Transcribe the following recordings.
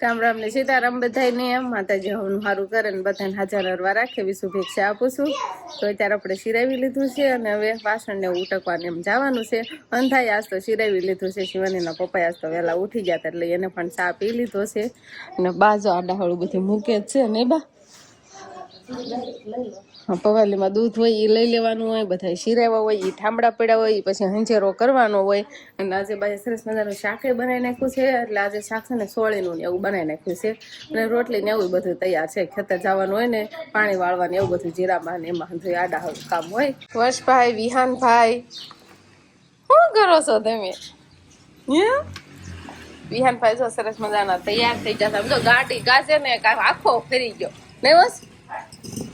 રામ રામ ને સીતારામ બધાને. માતાજી હવનું સારું કરે ને બધાને હાજર હરવા રાખે એવી શુભેચ્છા આપું છું. તો અત્યારે આપણે શિરાવી લીધું છે અને હવે વાસણ ને ઉટકવાને એમ જવાનું છે. અંધાઈ આજ તો શિરાવી લીધું છે. શિવાનીના પપ્પા આજ તો વહેલા ઉઠી ગયા એટલે એને પણ ચા પી લીધો છે. અને બાજો આડાહળું બધું મૂકે જ છે ને બા પવાલીમાં દૂધ હોય એ લઈ લેવાનું હોય, બધા શિરાવા હોય એ ઠામડા પડ્યા હોય, પછી હંજેરો કરવાનો હોય. અને આજે બાજુ સરસ મજાનું શાકે બનાવી નાખ્યું છે. એટલે આજે શાક છે ને સોળીનું ને એવું બનાવી નાખ્યું છે. અને રોટલી ને એવું બધું તૈયાર છે. ખેતર જવાનું હોય ને પાણી વાળવાનું એવું બધું જીરામાં ને એમાં આડા કામ હોય. વર્ષભાઈ, વિહાનભાઈ, શું કરો છો તમે? વિહાનભાઈ જો સરસ મજાના તૈયાર થઈ જતા. સમજો ગાડી ગાજે ને આખો ફેરી ગયો નહીં બસ.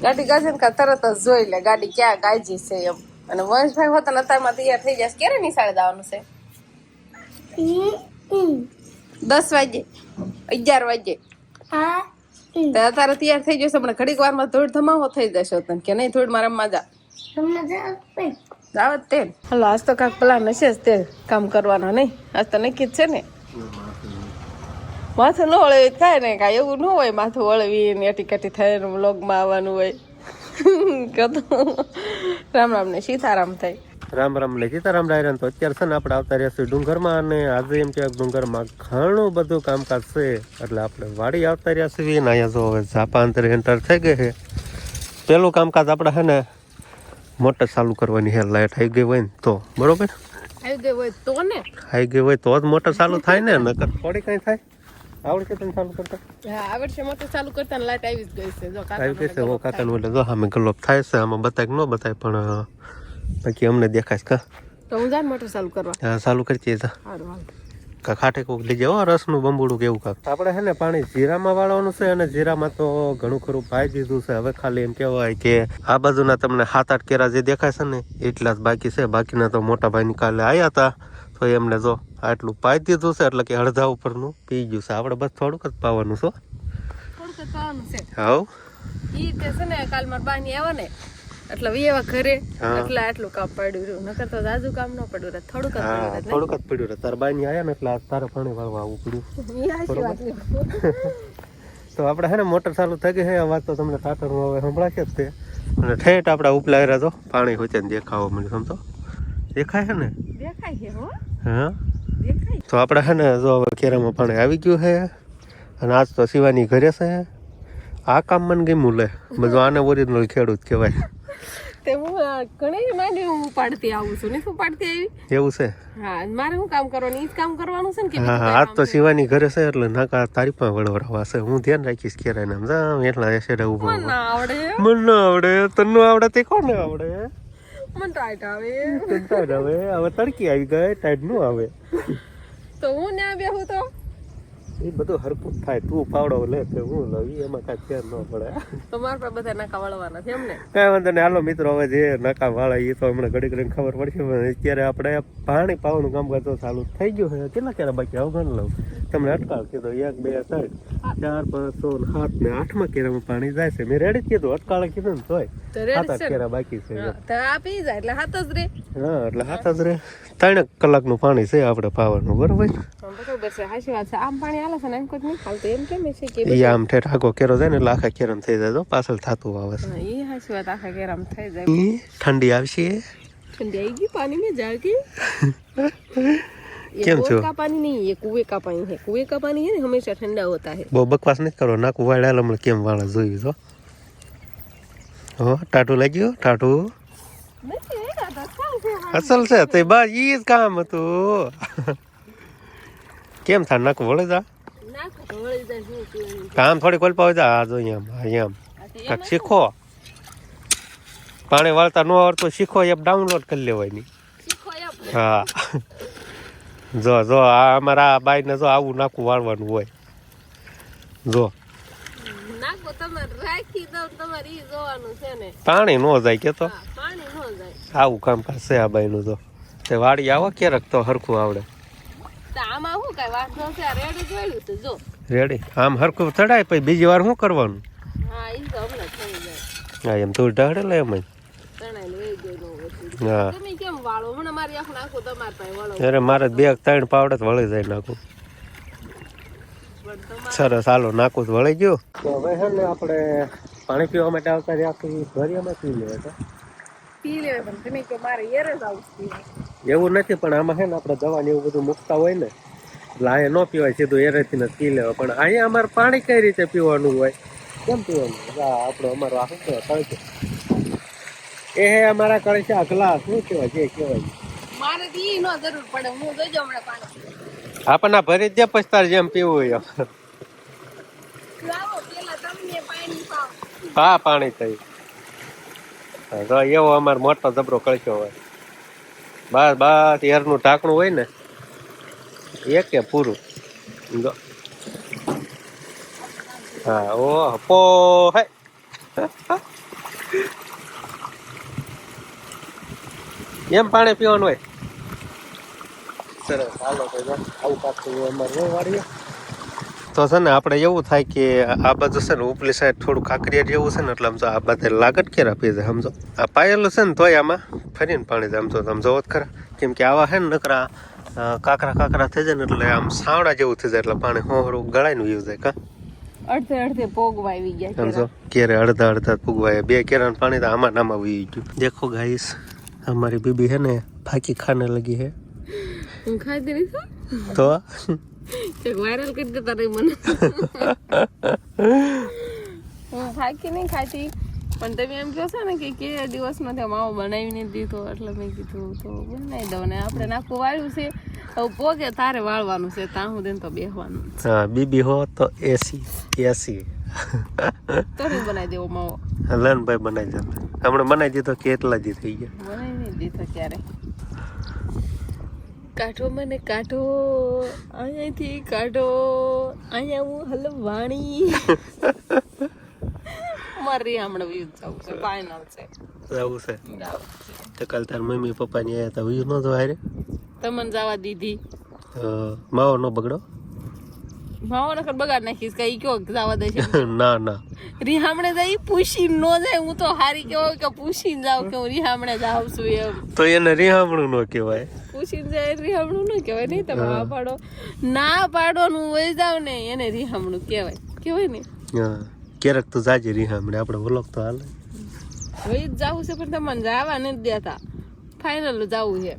ગાડી ગાજે ને તરત જ જોઈ લે ગાડી ક્યાં ગાજી છે એમ. અને વંશભાઈ હોતા અત્યારમાં તૈયાર થઈ જશે. ક્યારે નિશાળે જવાનું છે? 10 વાગે, 11 વાગે. અત્યારે તૈયાર થઈ જશે. પણ ઘડીક વારમાં ધૂળ ધમાવો થઈ જશે તને કે નહીં? ધૂળ માં રમવા જા જાવત તે. હાલો આજ તો કાંક પ્લાન હશે જ તે કામ કરવાનો નહીં? આજ તો નક્કી જ છે ને. માથું ન વળે થાય ને કાંઈ એવું ન હોય. માથું વળવી ને એટી કટી થઈને વ્લોગમાં આવવાનું હોય. રામ રામ ને સીતારામ થાય. રામ રામ ને સીતારામ ડાયરા. તો અત્યારે છે ને આપણે આવતા રહ્યા ડુંગરમાં. અને આજે એમ કે ડુંગરમાં ઘણું બધું કામકાજ છે. એટલે આપણે વાડી આવતા રહ્યા છીએ. ને અહીંયા જો હવે ઝાપા અંતર એન્ટર થઈ ગઈ છે. પેલું કામકાજ આપણે છે ને મોટર ચાલુ કરવાની છે. લાઈટ આવી ગઈ હોય ને તો બરોબર. આવી ગઈ હોય તો ને આવી ગઈ હોય તો જ મોટર ચાલુ થાય ને. નકર થોડી કઈ થાય. આવડશે તને ચાલુ કરતા? હા આવડશે. મોટર ચાલુ કરતા લાઈટ આવી જ ગઈ છે. જો આવી ગઈ છે. કાકાનું એટલે જો સામે ગલોપ થાય છે. આમાં બતાય કે ન બતાય પણ બાકી અમને દેખાય કા. તો હું જાન મોટર ચાલુ કરવા. હા ચાલુ કરતી જા. કા ખાટે કોક લઈ જાવ રસનું બંબુડું કેવું કાક. આપણે છે ને પાણી જીરામાં વાળવાનું છે. અને જીરામાં તો ઘણું ખરું પાઈ દીધું છે. હવે ખાલી એમ કહેવાય કે આ બાજુના તમને 7-8 કેરા જે દેખાય છે ને એટલા જ બાકી છે. બાકીના તો મોટા ભાઈ કાલે આવ્યા હતા તો એમને જો આટલું પાઈ દીધું છે. એટલે કે અડધા ઉપરનું પી ગયું છે. આપણે બસ થોડુંક જ પાવાનું છે. થોડુંક જ પાવાનું છે. હાવ ઈ તે છે ને કાલ માર બાની આવ્યા ને એટલે વિયેવા ઘરે એટલે આટલું કામ પડ્યું રહ્યું. નકર તો જાજુ કામ ન પડ્યું રહે. થોડુંક જ પડ્યું રહે. થોડુંક જ પડ્યું રહે. તાર બાની આયા ને એટલે તારે પાણી વાળવા આવવું પડ્યું. તો આપણે હે ને મોટર ચાલુ થઈ ગઈ છે. વાત તો તમને ટાટરનું હવે સંભળાશે જ તે. અને ઠેઠ આપડા ઉપલા રહ્યા તો પાણી હોય છે ને દેખાવો મને સમજો. દેખાય છે ને? દેખાય છે હો. હા દેખાય. તો આપણે હે ને જો હવે કેરામાં પાણી આવી ગયું છે. અને આજ તો શિવાની ઘરે છે. આ કામ મને ગમ્યું લે. બધું આને ઓરિજિનલ ખેડૂત કહેવાય. તે હું ઘણી માંડી હું પાડતી આવું છું. ને શું પાડતી આવી એવું છે? હા મારે શું કામ કરવાનું? ઈ જ કામ કરવાનું છે ને કે હા આજ તો શિવાની ઘરે છે એટલે નાકા તારી પણ વળવરાવા છે. હું ધ્યાન રાખીશ કેરા ને સમજા એટલા એસેડા ઉભો. મને ના આવડે. મને ના આવડે. તને આવડે તે કોને આવડે? મને ટાઈટ આવે. ટાઈટ આવે. હવે તડકી આવી ગઈ ટાઈટ નું આવે તો હું ના બેહું તો એ બધું હરકું થાય. તું પાવડો લે કે હું લઈ એમાં કાંઈ ફેર ન પડે. તો મારા પર બધા નાકા વાળવાના છે એમને. કાંઈ વાંધો નહીં. હાલો મિત્રો હવે જે નાકા વાળા એ તો હમણાં ઘડી ઘડીને ખબર પડશે. પણ અત્યારે આપણે પાણી પાવાનું કામકાજ તો ચાલુ થઈ ગયું છે. કેટલા કેરા બાકી અવગણ લઉં તમને અટકાળ કીધો 1 2 3 4 5 6 7 ને 8મા કેરામાં પાણી જાય છે. મેં રેડી જ કીધું અટકાળે કીધું ને તોય 7-8 કેરા બાકી છે. તો આ પી જાય એટલે હાથ જ રે. હા એટલે હાથ જ રે. 3 કલાકનું પાણી છે આપણે પાવાનું બરોબર. બરોબર છે. હાચી વાત છે. આમ પાણી હાલે છે ને એમ કોઈ નહીં હાલતું. એમ કેમ છે કે એ આમ ઠેઠ આખો કેરો જાય ને એટલે આખા કેરામ થઈ જાય. પાછળ થતું આવે છે. એ હાચી વાત. આખા કેરામ થઈ જાય. ઠંડી આવશે. ठंडी आएगी पानी में जाके. કેમ છો? का पानी नहीं ये कुएं का पानी है. कुएं का पानी है ना हमेशा ठंडा होता है. બહુ બકવાસ નથી કરો. નાકું વાળા હમણાં કેમ વાળા જોયું છો? હો ટાટું લાગ્યું ટાટું અસલ છે તે બસ ઈ જ કામ હતું. કેમ થાય નાકું વળે જા કામ થોડી કોલ પાવ જા. આ જો અહીંયા શીખો. પાણી વાળતા ન આવડતું શીખો એપ ડાઉનલોડ કરી લેવાની. હા જો જો આ અમારા બાઈ ને જો આવું નાકું વાળવાનું હોય. જો પાણી ન જાય કે તો આવું કામકાજ છે આ બાઈ નું. તો તે વાડી આવો ક્યારેક તો હરખું આવડે. રેડી આમ હરખું ચડાય પછી બીજી વાર શું કરવાનું? હા એમ તું ઢાળે લે એમ. હા અરે મારે 2-3 પાવડે જ વળી જાય નાખું. સરસ હાલો નાકું જ વળી ગયું તો હવે છે ને આપણે પાણી પીવા માટે આવતા રહ્યા ભરિયામાં પી લે પી લેવે પણ તમે કે મારે યરે જ આવું એવું નથી પણ આમાં છે ને આપણે દવા ને એવું બધું મૂકતા હોય ને એટલે અહીંયા ન પીવાય સીધું એરેથી ને પી લેવા પણ અહીંયા અમારે પાણી કઈ રીતે પીવાનું હોય કેમ પીવાનું આપણો અમારો આ શું કહેવાય કળશે એ હે અમારા કળશે આ ગ્લાસ શું કહેવાય જે કહેવાય મારે ઈ નો જરૂર પડે હું જોજો હમણાં પાણી આપણને ભરી દે પછી તાર જેમ પીવું હોય લાવો પેલા તમને પાણી પાવ હા પાણી થઈ તો એવો અમારે મોટો જબરો કળશો હોય બસ બસ એરનું ઢાંકણું હોય ને એક પૂરું હા ઓ પો હે એમ પાણી પીવાનું હોય સરસ હાલો તો આવું પાછું અમારે વાળીએ તો છે ને આપણે એવું થાય કે આ બાજુ છે ને ઉપલી સાઈડ થોડું કાંકરિયા જેવું છે ને એટલે સમજો આ બાજુ લાગત કેરા પી જાય સમજો આ પાયેલું છે ને તોય આમાં ફરીને પાણી જાય સમજો તમે જોવો જ ખરા કેમ કે આવા છે ને નકરા કાકરા થઈ જાય ને એટલે આમ સાવડા જેવું થઈ જાય એટલે પાણી હોહરું ગળાઈને વીવ જાય કા અડધે પોગવા આવી ગયા સમજો કેરે અડધા પૂગવાય બે કેરાનું પાણી તો આમાં નામાં વી ગયું દેખો ગાઈસ हमारी बीबी है ने फाकी खाने लगी है હું ખાતી નહીં तो એક વાયરલ કરી દેતા રહી મને હું ફાકી નહીં ખાતી પણ તમે એમ કહો છો ને કે દિવસનો ત્યાં માવો બનાવીને દીધો એટલે મેં કીધું તો બનાવી દઉં ને આપણે નાખવું વાળ્યું છે હવે પોગે તારે વાળવાનું છે ત્યાં હું તો બેસવાનું हाँ बीबी हो तो एसी તો હું બનાવી દેવો માવો लन भाई बनाई जाते हमने बनाई दी तो કેટલા દી થઈ ગયા બનાવી નહીં દીધો ક્યારે કાઢો મને કાઢો અહીંયાથી કાઢો અહીંયા હું હલવાણી મારી હમણાં વ્યૂ જવું છે ફાઇનલ છે જવું છે તો કાલ તાર મમ્મી પપ્પા ની આયા તા વ્યૂ નો જો હારે તમને જવા દીધી માવો નો બગડો માવો નકર બગાડ નાખીશ કઈ કયો જવા દે છે ના ના રીહામણે જઈ પૂછી નો જાય હું તો હારી કેવો કે પૂછીને જાવ કે હું રીહામણે જાવ છું એમ તો એને રીહામણું નો કહેવાય પૂછીને જાય રીહામણું ન કહેવાય નહીં તમે હા પાડો ના પાડવાનું વહી જાવ ને એને રીહામણું કહેવાય ને હા ક્યારેક તો જાજે રીહામણે આપણે વ્લોગ તો હાલે વહી જ જાવું છે પણ તમને જવા નથી દેતા ફાઇનલ જવું છે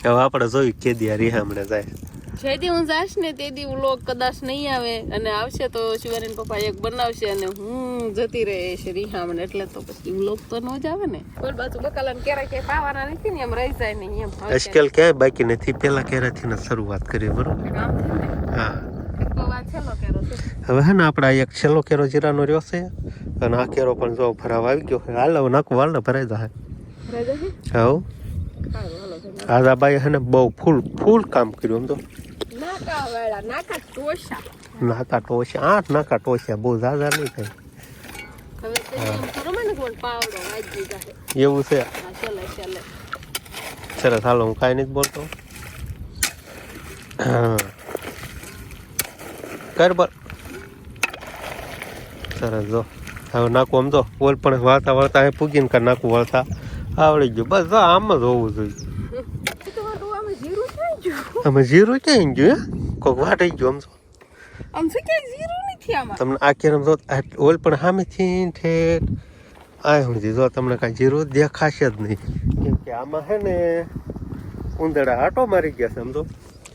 હવે આપણે જોયું કે દી રીહામણે જાય જેથી હું જાશ ને તેથી વ્લોગ કદાચ નહીં આવે અને આવશે તો શિવાનીન પપ્પા એક બનાવશે અને હું જતી રહીશ રીહામણ એટલે તો પછી વ્લોગ તો ન જ આવે ને બોલ બાજુ બકાલાને કેરા કે પાવાના નથી ને એમ રહી જાય નહીં એમ આજકાલ ક્યાંય બાકી નથી પેલા કેરાથી ને શરૂઆત કરી બરોબર હા તો વાત છેલ્લો કેરો છે હવે હે ને આપણા એક છેલ્લો કેરો જીરાનો રહ્યો છે અને આ કેરો પણ જો ભરાવા આવી ગયો છે હાલ નાખું વાળ ને ભરાઈ જાય હા આ બાઈ હે ને બહુ ફૂલ કામ કર્યું એમ તો નાકા ટોશા 8 નાકા ટોશા બહુ ઝાઝા નહીં થાય એવું છે સરસ હાલો હું કાંઈ નથી બોલતો કર બર સરસ જો હવે નાખું આમ તો ઓલ પણ વાળતા વાળતા અહીં પૂગીને કર નાખું વાળતા આવડી ગયું બસ આમ જ હોવું જોઈએ અમે જીરું ક્યાં ગયું કોક વાટાઈ ગયું આમ શું કે જીરું નથી આમાં તમને આ કેરમ જો ઓલ પણ સામેથી ઠેઠ આ સુધી જો તમને કાંઈ જીરું દેખાશે જ નહીં કેમ કે આમાં છે ને ઉંદરડા આટો મારી ગયા છે સમજો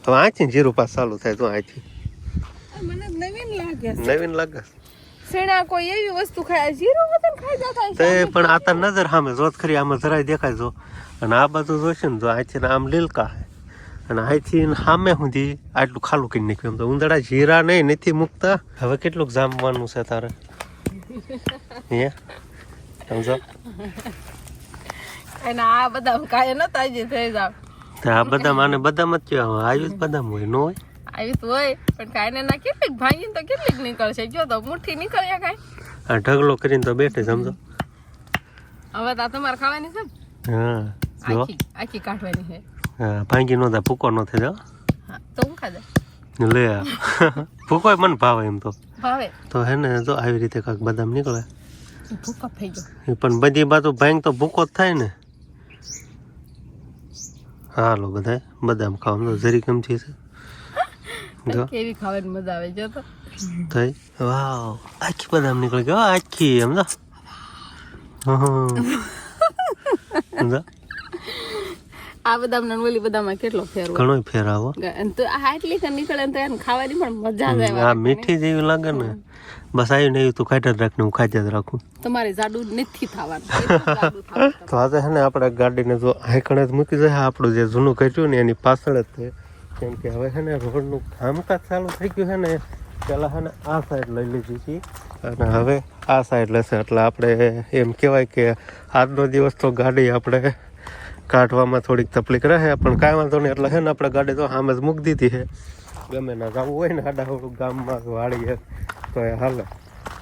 તો અહીંથી જીરું પાસ ચાલુ થાય તો અહીંથી મને નવીન લાગે સેણા કોઈ એવી વસ્તુ ખાય જીરું વતન ખાઈ જતા તે પણ આ તાર નજર સામે જોત ખરી આમાં જરાય દેખાય જો અને આ બાજુ જોશે ને જો અહીંથી આમ લીલકા અને અહીંથી સામે સુધી આટલું ખાલું કરી નાખ્યું એમ તો ઉંદરડા જીરા નહીં નથી મૂકતા હવે કેટલુંક જામવાનું છે તારે હે સમજો અને આ બધા કાય નતા જે થઈ જાવ આ બદામ આને બદામ જ કહેવાય આવ્યું જ બદામ હોય ન હોય આવી તો હોય પણ કાંઈ ના કેટલીક ભાંગીને તો કેટલીક નીકળશે જો તો મુઠ્ઠી નીકળ્યા કાંઈ આ ઢગલો કરીને તો બેઠે સમજો હવે તો તમારે ખાવાની છે હા જો આખી કાઢવાની છે હા ભાંગી નો થાય ભૂકો ન થાય હા તો હું ખાધે લે ભૂકો મને ભાવે એમ તો ભાવે તો હે ને જો આવી રીતે કાંઈક બદામ નીકળે ભૂકો થઈ ગયો પણ બધી બાજુ ભાંગ તો ભૂકો જ થાય ને હાલો બધા બદામ ખાવા જરી કેમ છે જો કેવી ખાવાની મજા આવે જો તો થઈ વાવ આખી બદામ નીકળી ગયો આખી એમ જો સમજો આ બદામ ને ઓલી બદામમાં કેટલો ફેર હોય ઘણો ફેર આવો તો આ એટલી કે નીકળે તો એને ખાવાની પણ મજા જ આવે આ મીઠી જેવી લાગે ને બસ આવ્યું નહીં તું ખાઈ જ રાખને હું ખાઈ જ રાખું તમારે જાડુ નથી થવાનું એટલું જાડુ થવાનું. તો આજે છે ને આપણે ગાડીને જો હાઈકણે જ મૂકી જાય આપણું જે જૂનું કાઢ્યું ને એની પાછળ જ છે કેમ કે હવે છે ને રોડનું કામકાજ ચાલુ થઈ ગયું છે ને પહેલાં છે ને આ સાઈડ લઈ લીધી હતી અને હવે આ સાઈડ લેશે એટલે આપણે એમ કહેવાય કે આજનો દિવસ તો ગાડી આપણે કાઢવામાં થોડીક તકલીફ રહે પણ કાંઈ વાંધો નહીં એટલે છે ને આપણે ગાડી તો સામે જ મૂકી દીધી છે ગમે ના જવું હોય ને આડાવડું ગામમાં વાળીએ તો એ હાલે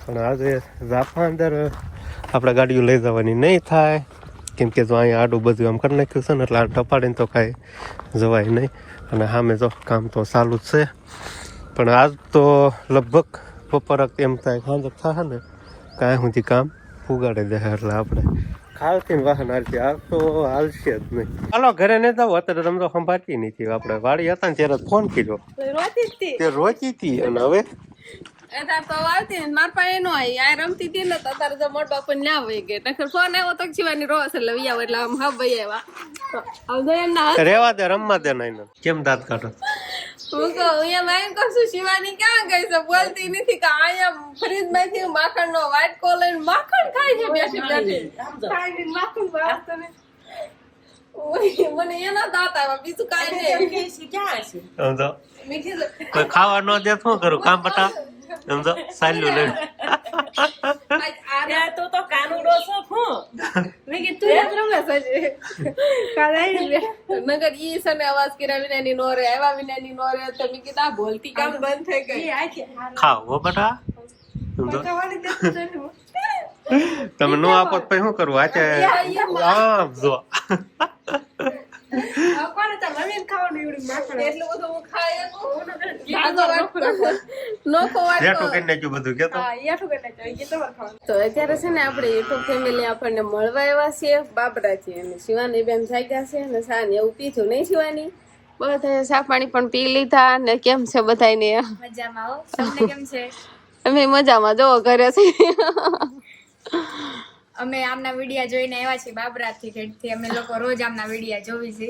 પણ આજે ઝાપા અંદર આપણે ગાડીઓ લઈ જવાની નહીં થાય કેમ કે જો અહીંયા આડું બધું આમ કરી નાખ્યું છે ને એટલે આ ટપાડીને તો કાંઈ જવાય નહીં અને સામે જો કામ તો ચાલુ જ છે પણ આજ તો લગભગ બપોરક એમ થાય સાંજે થશે ને કાંઈ સુધી કામ ઉગાડી દે એટલે આપણે ખાવતી વાહન હાલતી આ તો હાલશે જ નહીં હાલો ઘરે નહીં જાવ અત્યારે તમે તો સંભાળતી નથી આપણે વાડી હતા ને ત્યારે ફોન કર્યો રોતી જ હતી. તે રોતી હતી અને હવે એ તાર તો આવતી ને માર પાસે નો આવી આ રમતી હતી ને તો તારે તો મોટ બાપુ ને વહી ગઈ નકર ફોન આવ્યો તો શિવાની રોસ એટલે વિયાવ એટલે આમ હા ભાઈ આવ્યા હવે એમ ના રેવા દે રમવા દે નહીં કેમ દાંત કાઢો હું કહું અહીંયા મેં કહું શિવાની ક્યાં ગઈ છે બોલતી નથી કે અહીંયા ફ્રીજ માંથી માખણ નો વાટકો લઈને માખણ ખાય છે બેઠી બેઠી ખાઈને માખણ વાળતો ને ઓય મને એના દાંત આવ્યા બીજું કાંઈ નહીં સમજો મીઠી કોઈ ખાવા ન દે શું કરું કામ પટા સમજો સાલ્યું લઈ તો કાનુડો છો હું મેં કીધું તું જ રમે છે કાલાઈ નગર ઈ સને અવાજ કર્યા વિનાની નો રે આવ્યા વિનાની નો રે તો મેં કીધું આ બોલતી કામ બંધ થઈ ગઈ ખાવ હો બટા સમજો તમે નો આપો તો પછી શું કરવું આચે આમ જો કોને તો મમ્મીને ખાવાનું એવડું માખણ એટલું બધું હું ખાઈ નોખો જેઠું કરી નાખ્યું બધું કેતો તો અત્યારે છે ને આપણે યુટ્યુબ ફેમિલી આપણને મળવા આવ્યા છીએ બાબરાથી અને શિવાની બેન જાગ્યા છે અને સા ને એવું પીધું નહીં શિવાની બધા ચા પાણી પણ પી લીધા ને કેમ છે બધાને મજામાં હો તમને કેમ છે અમે મજામાં જો ઘરે છે અમે આમના વિડિયા જોઈને આવ્યા છીએ બાબરાથી ખેડથી અમે લોકો રોજ આમના વિડિયા જોવી છે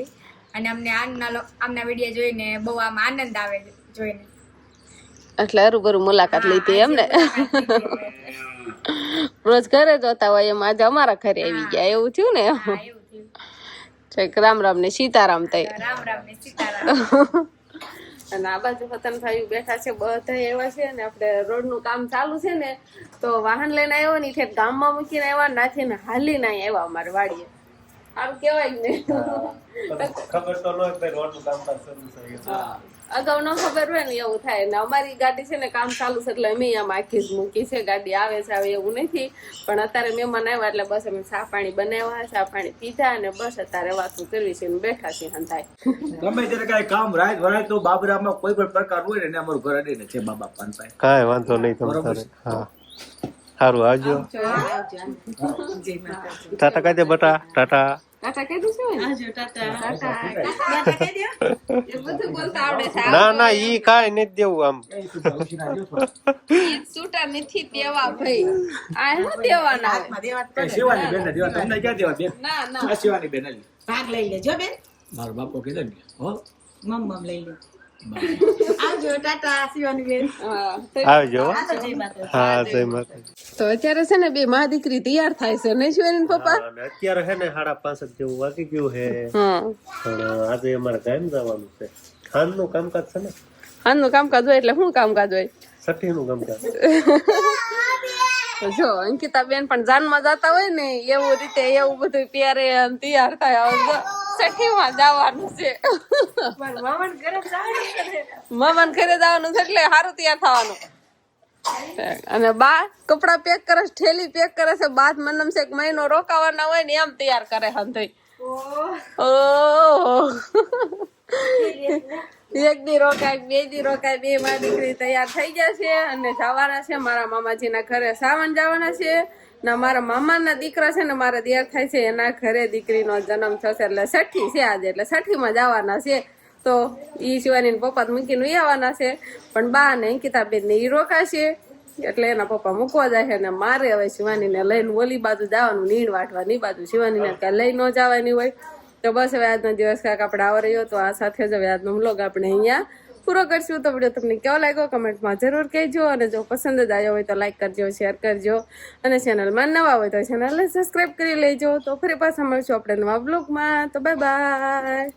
અને અમને આમના વિડિયા જોઈને બહુ આમ આનંદ આવે છે જોઈને એટલે હરુભરું મુલાકાત લીધી એમને રોજ ઘરે જોતા હોય એમ આજે અમારા ઘરે આવી ગયા એવું થયું ને હા એવું થયું રામ રામ ને સીતારામ થઈ રામ રામ ને સીતારામ અને આ બાજુ વતન ભાઈ બેઠા છે બધા એવા છે ને આપણે રોડ નું કામ ચાલુ છે ને તો વાહન લઈને આવ્યો ને ઠેઠ ગામમાં મૂકીને આવ્યા નાથી ને હાલી ના આવ્યા અમારે વાડીએ આમ કેવાય ને ખબર તો ન હોય રોડનું કામકાજ શરૂ થઈ ગયું અગાઉ ન ખબર હોય ને એવું થાય ને અમારી ગાડી છે ને કામ ચાલુ છે એટલે અમે આમ આખી જ મૂકી છે ગાડી આવે છે આવે એવું નથી પણ અત્યારે મહેમાન આવ્યા એટલે બસ અમે ચા પાણી બનાવ્યા ચા પાણી પીધા અને બસ અત્યારે વાતું કરવી છે ને બેઠા છીએ હંધાય ગમે ત્યારે કઈ કામ રાત વરાય તો બાબરામાં કોઈ પણ પ્રકાર હોય ને એને અમારું ઘર અડીને છે બાબા પાનભાઈ કાંઈ વાંધો નહીં તમારે હા સારું આવજો ટાટા કહી દે બટા ટાટા ટાટા કહી દઉં એ બધું બોલતા આવડે છે ના ના ઈ કાંઈ નથી દેવું આમ છૂટા નથી દેવા ભાઈ આ શું દેવાના શિવાની બેન દેવા તમને ક્યાં દેવા બેન ના ના આ શિવાની બેન આલી ભાગ લઈ લેજો બેન મારો બાપો કીધો ને હો મમ લઈ લે આવજો ટાટા શિવાની બેન આવજો હા જય માતા તો અત્યારે છે ને બે મા દીકરી તૈયાર થાય છે નહીં શિવાની પપ્પા અને અત્યારે હે ને 5:30 જેવું વાગી ગયું હે પણ આજે અમારે ગામ જવાનું છે ખાનનું કામકાજ છે ને હાલનું કામકાજ હોય એટલે શું કામકાજ હોય સઠીનું કામકાજ જો અંકિતા બેન પણ જાનમાં જતા હોય ને એવું રીતે એવું બધું ત્યારે તૈયાર થાય હવે સઠીમાં જવાનું છે મામાને ઘરે જવાનું છે એટલે સારું તૈયાર થવાનું અને બા કપડા પેક કરે છે થેલી પેક કરે છે બાદ મનમ છે મહિનો રોકાવાના હોય ને એમ તૈયાર કરે હંધઈ ઓહ એક દી રોકાય બે દી રોકાય બે માં દીકરી તૈયાર થઈ ગયા છે અને જવાના છે મારા મામાજીના ઘરે સાવન જવાના છે ને મારા મામાના દીકરા છે ને મારા દિયર થાય છે એના ઘરે દીકરીનો જન્મ થશે એટલે 6ઠી છે આજે એટલે 6ઠીમાં જવાના છે તો ઈ શિવાની પપ્પા મૂકીને આવવાના છે, પણ બા ને અંકિતાબેન ને ઈ રોકાશે એટલે એના પપ્પા મૂકવા જાય છે. અને મારે હવે શિવાનીને લઈને ઓલી બાજુ જવાનું, નીણ વાટવાની બાજુ, શિવાનીને કાંઈ લઈ ન જવાની હોય. તો બસ હવે આજનો દિવસ કાંઈક આપણે આવો રહ્યો. તો આ સાથે જ હવે આજનો વ્લોગ આપણે અહીંયા પૂરો કરશું. તો વિડીયો તમને કેવો લાગ્યો કમેન્ટમાં જરૂર કહેજો, અને જો પસંદ જ આવ્યો હોય તો લાઈક કરજો, શેર કરજો, અને ચેનલમાં નવા હોય તો ચેનલને સબસ્ક્રાઈબ કરી લેજો. તો ફરી પાછા મળશું આપણે નવા વ્લોગમાં. તો બાય બાય.